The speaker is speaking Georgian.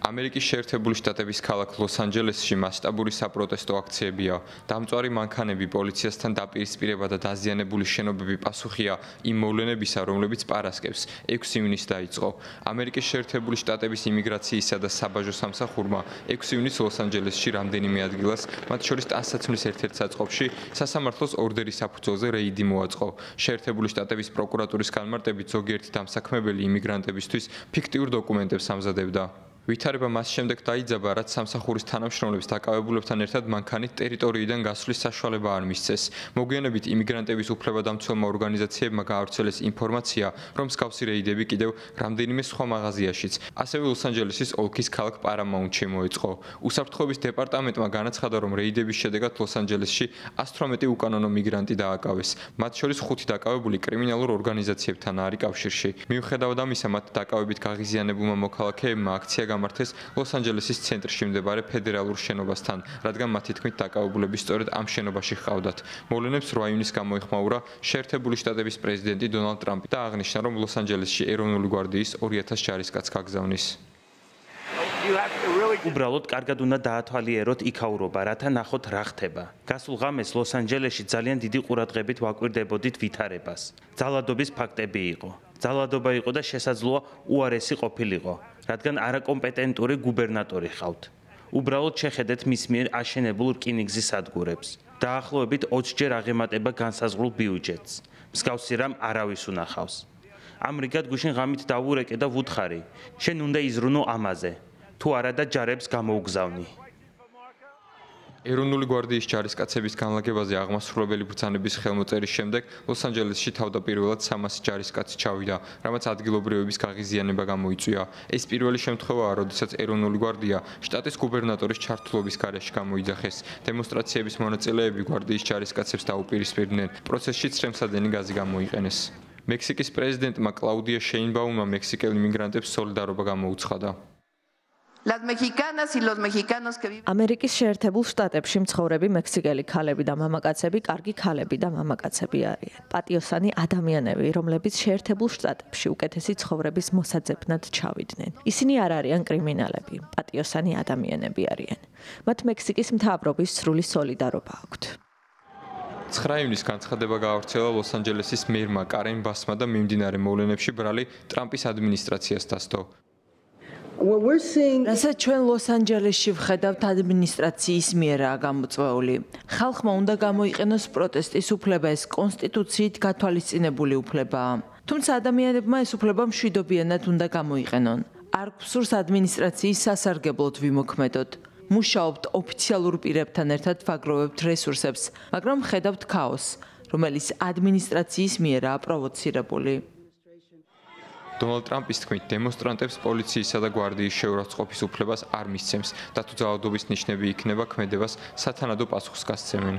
ამერიკის შეერთებული შტატების ქალაქ ლოს-ანჯელესში მასშტაბური საპროტესტო აქციებია. დამწვარი მანქანები, პოლიციასთან დაპირისპირება და დაზიანებული შენობები პასუხია იმ მოვლენებისა, რომლებიც პარასკევს 6 ივნისს დაიწყო. ამერიკის შეერთებული შტატების იმიგრაციისა და საბაჟო სამსახურმა 6 ივნისს ლოს-ანჯელესში რამდენიმე ადგილას, მათ შორის ტანსაცმლის ერთ-ერთ საწყობში, სასამართლოს ორდერის საფუძველზე რეიდი მოაწყო. შეერთებული შტატების პროკურატურის განმარტებით ზოგიერთი დამსაქმებელი იმიგრანტებისთვის ფიქტიურ დოკუმენტებს ამზადებდა. ვითარება მას შემდეგ დაიძაბა, რაც სამსახურის თანამშრომლებს დაკავებულებთან ერთად მანქანით ტერიტორიიდან გასვლის საშუალება არ მისცეს. მოგვიანებით იმიგრანტების უფლებადამცველმა ორგანიზაციებმა გაავრცელეს ინფორმაცია, რომ მსგავსი რეიდები კიდევ რამდენიმე სხვა მაღაზიაშიც, ასევე ლოს-ანჯელესის ოლქის ქალაქ პარამაუნტში მოეწყო. უსაფრთხოების დეპარტამენტმა განაცხადა, რომ რეიდების შედეგად ლოს-ანჯელესში 118 უკანონო მიგრანტი დააკავეს. მათ შორის 5 დაკავებული კრიმინალურ ორგანიზაციებთან არის კავშირში. მიუხედავად ამისა, მათ დაკავებით გაღიზიანებულმა მოქალაქეებმა აქცია გამართეს ლოს-ანჯელესის ცენტრში მდებარე ფედერალურ შენობასთან, რადგან მათი თქმით დაკავებულები სწორედ ამ შენობაში ჰყავდათ. მოვლენებს 8 ივნისს გამოიხმაურა შეერთებული შტატების პრეზიდენტი დონალდ ტრამპი და აღნიშნა, რომ ლოს-ანჯელესში ეროვნული გვარდიის 2000 ჯარისკაცს გაგზავნის. უბრალოდ კარგად უნდა დაათვალიეროთ იქაურობა, რათა ნახოთ რა ხდება. გასულ ღამეს ლოს-ანჯელესში ძალიან დიდი ყურადღებით ვაკვირდებოდით ვითარებას. ძალადობის ფაქტები იყო. ძალადობა იყო და შესაძლოა უარესი ყოფილიყო, რადგან არაკომპეტენტური გუბერნატორი ჰყავთ. უბრალოდ შეხედეთ მის მიერ აშენებულ რკინიგზის სადგურებს. დაახლოებით 20 ჯერ აღემატება განსაზღვრულ ბიუჯეტს. მსგავსი რამ არავის უნახავს. ამრიგად გუშინ ღამით დავურეკე და ვუთხარი, შენ უნდა იზრუნო ამაზე. თუ არა და ჯარებს გამოუგზავნი. ეროვნული გვარდიის ჯარისკაცების განლაგებაზე აღმასრულებელი ბრძანების ხელმოწერის შემდეგ ლოს-ანჯელესში თავდაპირველად 300 ჯარისკაცი ჩავიდა, რამაც ადგილობრივების გაღიზიანება გამოიწვია. ეს პირველი შემთხვევაა, როდესაც ეროვნული გვარდია შტატის გუბერნატორის ჩართულობის გარეშე გამოიძახეს. დემონსტრაციების მონაწილეები გვარდიის ჯარისკაცებს დაუპირისპირდნენ. პროცესში ცრემლსადენი გაზი გამოიყენეს. მექსიკის პრეზიდენტმა კლაუდია შეინბაუმმა მექსიკელ იმიგრანტებს სოლიდარობა გამოუცხადა. ამერიკის შეერთებულ შტატებში მცხოვრები მექსიკელი ქალები და მამაკაცები კარგი ქალები და მამაკაცები არიან. პატიოსანი ადამიანები, რომლებიც შეერთებულ შტატებში უკეთესი ცხოვრების მოსაძებნად ჩავიდნენ. ისინი არ არიან კრიმინალები, პატიოსანი ადამიანები არიან. მათ მექსიკის მთავრობის სრული სოლიდარობა აქვთ. 9 ივნისს განცხადება გაავრცელა ლოს-ანჯელესის მერმა კარენ ბასმა და მიმდინარე მოვლენებში ბრალი ტრამპის ადმინისტრაციას დასდო. რასაც ჩვენ ლოს-ანჯელესში ვხედავთ ადმინისტრაციის მიერაა გამოწვეული. ხალხმა უნდა გამოიყენოს პროტესტის უფლება, ეს კონსტიტუციით გათვალისწინებული უფლებაა. თუმცა ადამიანებმა ეს უფლება მშვიდობიანად უნდა გამოიყენონ. არ გვსურს ადმინისტრაციის სასარგებლოდ ვიმოქმედოთ. მუშაობთ ოფიციალურ პირებთან ერთად ვაგროვებთ რესურსებს, მაგრამ ხედავთ ქაოსს, რომელიც ადმინისტრაციის მიერაა პროვოცირებული. დონალდ ტრამპის თქმით, დემონსტრანტებს პოლიციისა და გვარდიის შეურაცხყოფის უფლებას არ მისცემს და თუ ძალადობის ნიშნები იქნება, ქმედებას სათანადო პასუხს გასცემენ.